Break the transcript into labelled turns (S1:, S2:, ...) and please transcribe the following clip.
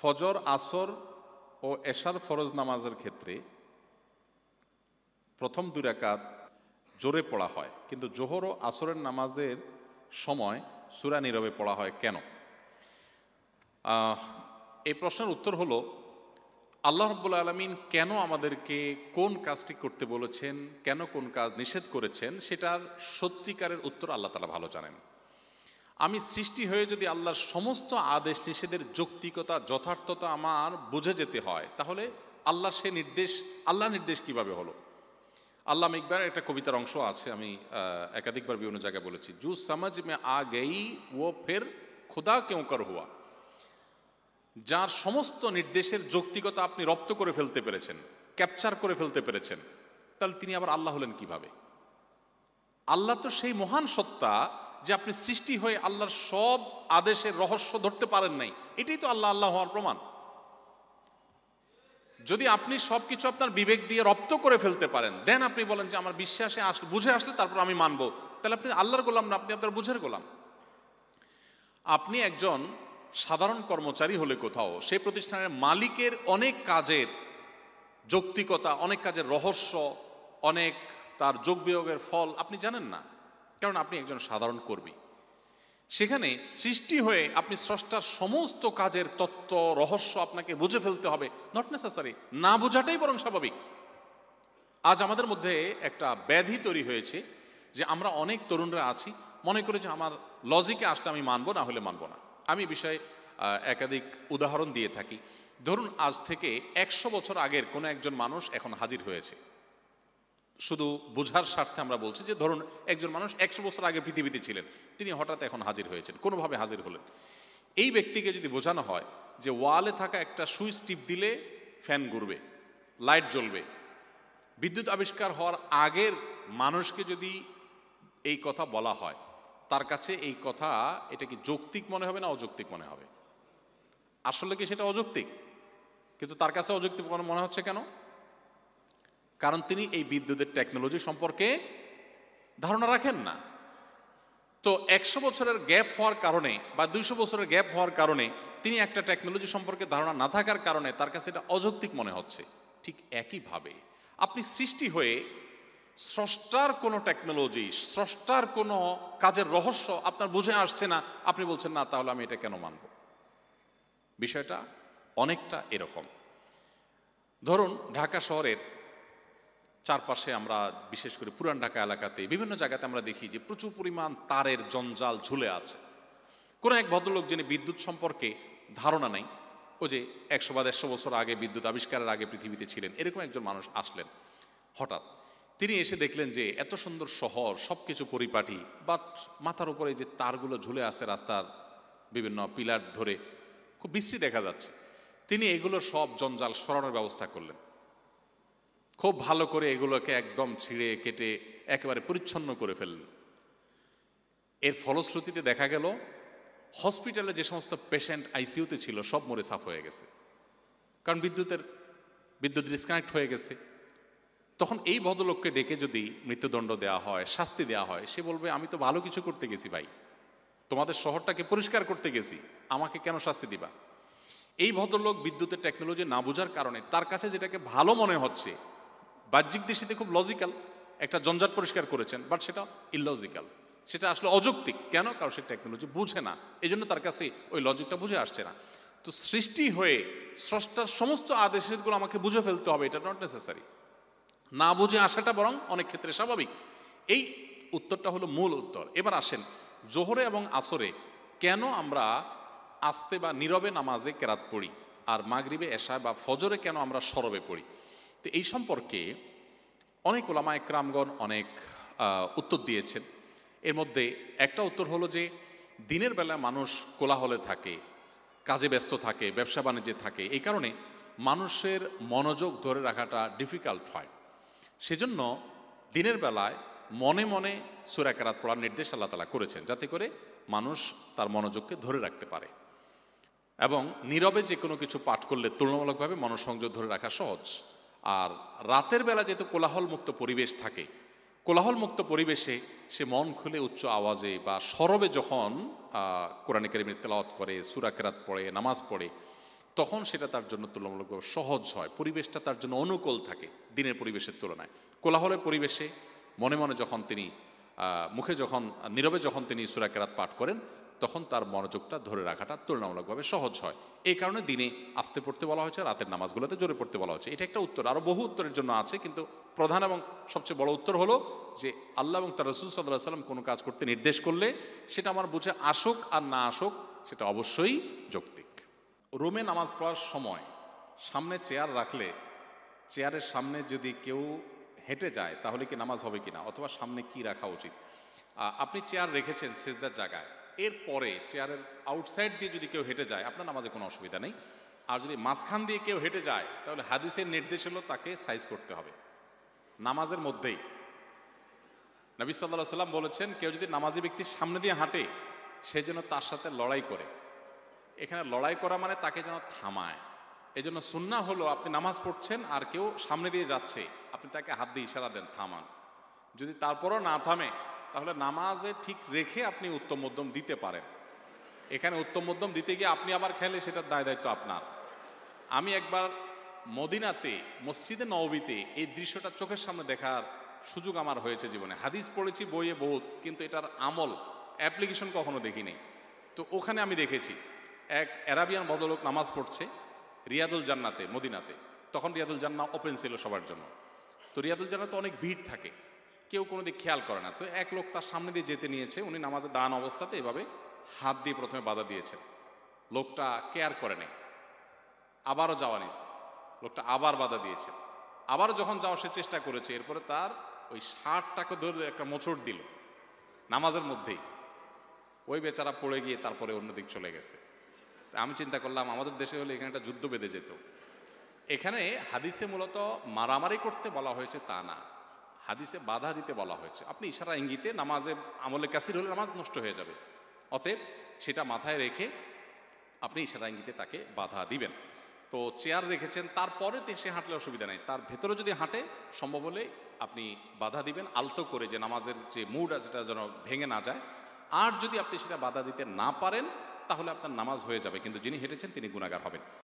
S1: ফজর, আসর ও এশার ফরজ নামাজের ক্ষেত্রে প্রথম 2 রাকাত জোরে পড়া হয়, কিন্তু জোহর ও আসরের নামাজের সময় সূরা নীরবে পড়া হয় কেন? এই প্রশ্নের উত্তর হলো, আল্লাহ রাব্বুল আলামিন কেন আমাদেরকে কোন কাজটি করতে বলেছেন, কেন কোন কাজ নিষেধ করেছেন, সেটার সত্যিকারের উত্তর আল্লাহ তাআলা ভালো জানেন। আমি সৃষ্টি হয়ে যদি আল্লাহর সমস্ত আদেশ নিষেধের যৌক্তিকতা, যথার্থতা আমার বুঝে যেতে হয়, তাহলে আল্লাহর সে নির্দেশ, আল্লাহ নির্দেশ কিভাবে হলো? আল্লামা ইকবালের একটা কবিতার অংশ আছে, আমি একাধিকবার বিভিন্ন জায়গায় বলেছি, জু সমঝ মে আ গই ও ফের খুদা কেউ কর হুয়া। যার সমস্ত নির্দেশের যৌক্তিকতা আপনি রপ্ত করে ফেলতে পেরেছেন, ক্যাপচার করে ফেলতে পেরেছেন, তাহলে তিনি আবার আল্লাহ হলেন কিভাবে? আল্লাহ তো সেই মহান সত্তা যে আপনি সৃষ্টি হয়ে আল্লাহর সব আদেশের রহস্য ধরতে পারেন নাই, এটাই তো আল্লাহ আল্লাহ হওয়ার প্রমাণ। যদি আপনি সবকিছু আপনার বিবেক দিয়ে রপ্ত করে ফেলতে পারেন, দেন আপনি বলেন যে আমার বিশ্বাসে আসলে, বুঝে আসলে তারপর আমি মানবো, তাহলে আপনি আল্লাহর গোলাম না, আপনি আপনার বুঝের গোলাম। আপনি একজন সাধারণ কর্মচারী হলে কোথাও সেই প্রতিষ্ঠানের মালিকের অনেক কাজের যৌক্তিকতা, অনেক কাজের রহস্য, অনেক তার যোগ বিয়োগের ফল আপনি জানেন না, কারণ আপনি একজন সাধারণ কর্মী। সেখানে সৃষ্টি হয়ে আপনি স্রষ্টার সমস্ত কাজের তত্ত্ব, রহস্য আপনাকে বুঝে ফেলতে হবে, নট নেসেসারি, না বোঝাটাই বরং স্বাভাবিক। আজ আমাদের মধ্যে একটা ব্যাধি তৈরি হয়েছে যে আমরা অনেক তরুণরা আছি, মনে করি যে আমার লজিকে আসলে আমি মানবো, না হলে মানবো না। আমি বিষয়ে একাধিক উদাহরণ দিয়ে থাকি। ধরুন আজ থেকে 100 বছর আগের কোনো একজন মানুষ এখন হাজির হয়েছে, শুধু বোঝার স্বার্থে আমরা বলছি যে ধরুন একজন মানুষ 100 বছর আগে পৃথিবীতে ছিলেন, তিনি হঠাৎ এখন হাজির হয়েছেন, কোনোভাবে হাজির হলেন। এই ব্যক্তিকে যদি বোঝানো হয় যে ওয়ালে থাকা একটা সুইচ টিপ দিলে ফ্যান ঘুরবে, লাইট জ্বলবে, বিদ্যুৎ আবিষ্কার হওয়ার আগের মানুষকে যদি এই কথা বলা হয়, তার কাছে এই কথা, এটা কি যৌক্তিক মনে হবে না অযৌক্তিক মনে হবে? আসলে কি সেটা অযৌক্তিক? কিন্তু তার কাছে অযৌক্তিক মনে হচ্ছে কেন? কারণ তিনি এই বিদ্যুতের টেকনোলজি সম্পর্কে ধারণা রাখেন না। তো 100 বছরের গ্যাপ হওয়ার কারণে বা 200 বছরের গ্যাপ হওয়ার কারণে তিনি একটা টেকনোলজি সম্পর্কে ধারণা না থাকার কারণে তার কাছে এটা অযৌক্তিক মনে হচ্ছে। ঠিক একইভাবে আপনি সৃষ্টি হয়ে স্রষ্টার কোনো টেকনোলজি, স্রষ্টার কোনো কাজের রহস্য আপনার বুঝে আসছে না, আপনি বলছেন না, তাহলে আমি এটা কেন মানব? বিষয়টা অনেকটা এরকম। ধরুন ঢাকা শহরের চারপাশে আমরা, বিশেষ করে পুরান ঢাকা এলাকাতে বিভিন্ন জায়গাতে আমরা দেখি যে প্রচুর পরিমাণ তারের জঞ্জাল ঝুলে আছে। কোনো এক ভদ্রলোক যিনি বিদ্যুৎ সম্পর্কে ধারণা নেই, ও যে 100 বা 150 বছর আগে বিদ্যুৎ আবিষ্কারের আগে পৃথিবীতে ছিলেন, এরকম একজন মানুষ আসলেন। হঠাৎ তিনি এসে দেখলেন যে এত সুন্দর শহর, সব কিছু পরিপাটি, বাট মাথার উপরে যে তারগুলো ঝুলে আছে রাস্তার বিভিন্ন পিলার ধরে, খুব বিশ্রী দেখা যাচ্ছে। তিনি এগুলোর সব জঞ্জাল সরানোর ব্যবস্থা করলেন। খুব ভালো করে এগুলোকে একদম ছিঁড়ে কেটে একেবারে পরিচ্ছন্ন করে ফেললেন। এর ফলশ্রুতিতে দেখা গেল হসপিটালে যে সমস্ত পেশেন্ট আইসিইউতে ছিল সব মরে সাফ হয়ে গেছে, কারণ বিদ্যুৎ ডিসকানেক্ট হয়ে গেছে। তখন এই ভদ্রলোককে ডেকে যদি মৃত্যুদণ্ড দেওয়া হয়, শাস্তি দেওয়া হয়, সে বলবে আমি তো ভালো কিছু করতে গেছি ভাই, তোমাদের শহরটাকে পরিষ্কার করতে গেছি, আমাকে কেন শাস্তি দিবা? এই ভদ্রলোক বিদ্যুতের টেকনোলজি না বোঝার কারণে তার কাছে যেটাকে ভালো মনে হচ্ছে, বাহ্যিক দৃষ্টিতে খুব লজিক্যাল, একটা জঞ্জাট পরিষ্কার করেছেন, বাট সেটা ইললজিক্যাল, সেটা আসলে অযৌক্তিক। কেন? কারণ সে টেকনোলজি বুঝে না, এই জন্য তার কাছে ওই লজিকটা বুঝে আসছে না। তো সৃষ্টি হয়ে স্রষ্টার সমস্ত আদেশগুলো আমাকে বুঝে ফেলতে হবে, এটা নট নেসেসারি। না বুঝে আসাটা বরং অনেক ক্ষেত্রে স্বাভাবিক। এই উত্তরটা হলো মূল উত্তর। এবার আসেন, জোহরে এবং আসরে কেন আমরা আস্তে বা নীরবে নামাজে কেরাত পড়ি, আর মাগরিবে, এশা বা ফজরে কেন আমরা সরবে পড়ি? তো এই সম্পর্কে অনেক ওলামা একরামগণ অনেক উত্তর দিয়েছেন। এর মধ্যে একটা উত্তর হলো যে দিনের বেলা মানুষ কোলাহলে থাকে, কাজে ব্যস্ত থাকে, ব্যবসা বাণিজ্যে থাকে, এই কারণে মানুষের মনোযোগ ধরে রাখাটা ডিফিকাল্ট হয়। সেজন্য দিনের বেলায় মনে মনে সূরা কেরাত পড়ার নির্দেশ আল্লাহ তাআলা করেছেন, যাতে করে মানুষ তার মনোযোগকে ধরে রাখতে পারে। এবং নীরবে যে কোনো কিছু পাঠ করলে তুলনামূলকভাবে মনোসংযোগ ধরে রাখা সহজ। আর রাতের বেলা যেহেতু কোলাহলমুক্ত পরিবেশ থাকে, কোলাহলমুক্ত পরিবেশে সে মন খুলে উচ্চ আওয়াজে বা সরবে যখন কোরআন কারীমের তেলাওয়াত করে, সূরা কেরাত পড়ে, নামাজ পড়ে, তখন সেটা তার জন্য তুলনামূলকভাবে সহজ হয়, পরিবেশটা তার জন্য অনুকূল থাকে দিনের পরিবেশের তুলনায়। কোলাহলের পরিবেশে মনে মনে যখন তিনি মুখে যখন নীরবে যখন তিনি সূরা কেরাত পাঠ করেন, তখন তার মনোযোগটা ধরে রাখাটা তুলনামূলকভাবে সহজ হয়। এই কারণে দিনে আস্তে পড়তে বলা হয়েছে, রাতের নামাজগুলোতে জোরে পড়তে বলা হয়েছে। এটা একটা উত্তর, আরও বহু উত্তরের জন্য আছে, কিন্তু প্রধান এবং সবচেয়ে বড় উত্তর হলো যে আল্লাহ এবং তার রাসূল সাল্লাল্লাহু আলাইহি ওয়াসাল্লাম কোনো কাজ করতে নির্দেশ করলে সেটা আমার বুঝে আসুক আর না আসুক, সেটা অবশ্যই যৌক্তিক। রুমে নামাজ পড়ার সময় সামনে চেয়ার রাখলে, চেয়ারের সামনে যদি কেউ হেঁটে যায় তাহলে কি নামাজ হবে কিনা, অথবা সামনে কি রাখা উচিত? আপনি চেয়ার রেখেছেন সিজদার জায়গায়, এরপরে চেয়ারের আউটসাইড দিয়ে যদি কেউ হেঁটে যায় আপনার নামাজে কোনো অসুবিধা নেই। আর যদি মাঝখান দিয়ে কেউ হেঁটে যায় তাহলে হাদিসের নির্দেশ হলো তাকে সাইজ করতে হবে নামাজের মধ্যেই। নবী সাল্লাল্লাহু আলাইহি ওয়াসাল্লাম বলেছেন, কেউ যদি নামাজি ব্যক্তির সামনে দিয়ে হাঁটে সে যেন তার সাথে লড়াই করে। এখানে লড়াই করা মানে তাকে যেন থামায়। এই জন্য সুন্নাহ হলো আপনি নামাজ পড়ছেন আর কেউ সামনে দিয়ে যাচ্ছে, আপনি তাকে হাত দিয়ে ইশারা দেন থামান। যদি তারপরও না থামে তাহলে নামাজে ঠিক রেখে আপনি উত্তম মধ্যম দিতে পারেন। এখানে উত্তম মধ্যম দিতে গিয়ে আপনি আবার খেলে সেটার দায় দায়িত্ব আপনার। আমি একবার মদিনাতে মসজিদে নববীতে এই দৃশ্যটা চোখের সামনে দেখার সুযোগ আমার হয়েছে জীবনে। হাদিস পড়েছি বইয়ে বহুত, কিন্তু এটার আমল অ্যাপ্লিকেশন কখনো দেখিনি। তো ওখানে আমি দেখেছি এক অ্যারাবিয়ান ভদ্রলোক নামাজ পড়ছে রিয়াদুল জান্নাতে মদিনাতে। তখন রিয়াদুল জান্নাহ ওপেন ছিল সবার জন্য। তো রিয়াদুল জান্নাতে অনেক ভিড় থাকে, কেউ কোনো দিক খেয়াল করে না। তো এক লোক তার সামনে দিয়ে যেতে নিয়েছে, উনি নামাজে দাঁড়ানো অবস্থাতে এভাবে হাত দিয়ে প্রথমে বাধা দিয়েছেন। লোকটা কেয়ার করে নেই, আবারও যাওয়া নিয়েছে, লোকটা আবার বাধা দিয়েছে, আবারও যখন যাওয়ার সে চেষ্টা করেছে, এরপরে তার ওই শার্টটাকে ধরে একটা মোচড় দিল নামাজের মধ্যেই। ওই বেচারা পড়ে গিয়ে তারপরে অন্যদিক চলে গেছে। আমি চিন্তা করলাম আমাদের দেশে হলে এখানে একটা যুদ্ধ বেঁধে যেত। এখানে হাদিসে মূলত মারামারি করতে বলা হয়েছে তা না, হাদিসে বাধা দিতে বলা হয়েছে। আপনি ইশারা ইঙ্গিতে নামাজে আমলে কাসির হলে নামাজ নষ্ট হয়ে যাবে, অতএব সেটা মাথায় রেখে আপনি ইশারা ইঙ্গিতে তাকে বাধা দিবেন। তো চেয়ার রেখেছেন, তারপরে সে হাঁটলে অসুবিধা নেই, তার ভেতরে যদি হাঁটে সম্ভব হলে আপনি বাধা দিবেন আলতো করে, যে নামাজের যে মুড আছে সেটা যেন ভেঙে না যায়। আর যদি আপনি সেটা বাধা দিতে না পারেন তাহলে আপনার নামাজ হয়ে যাবে, কিন্তু যিনি হেঁটেছেন তিনি গুনাহগার হবেন।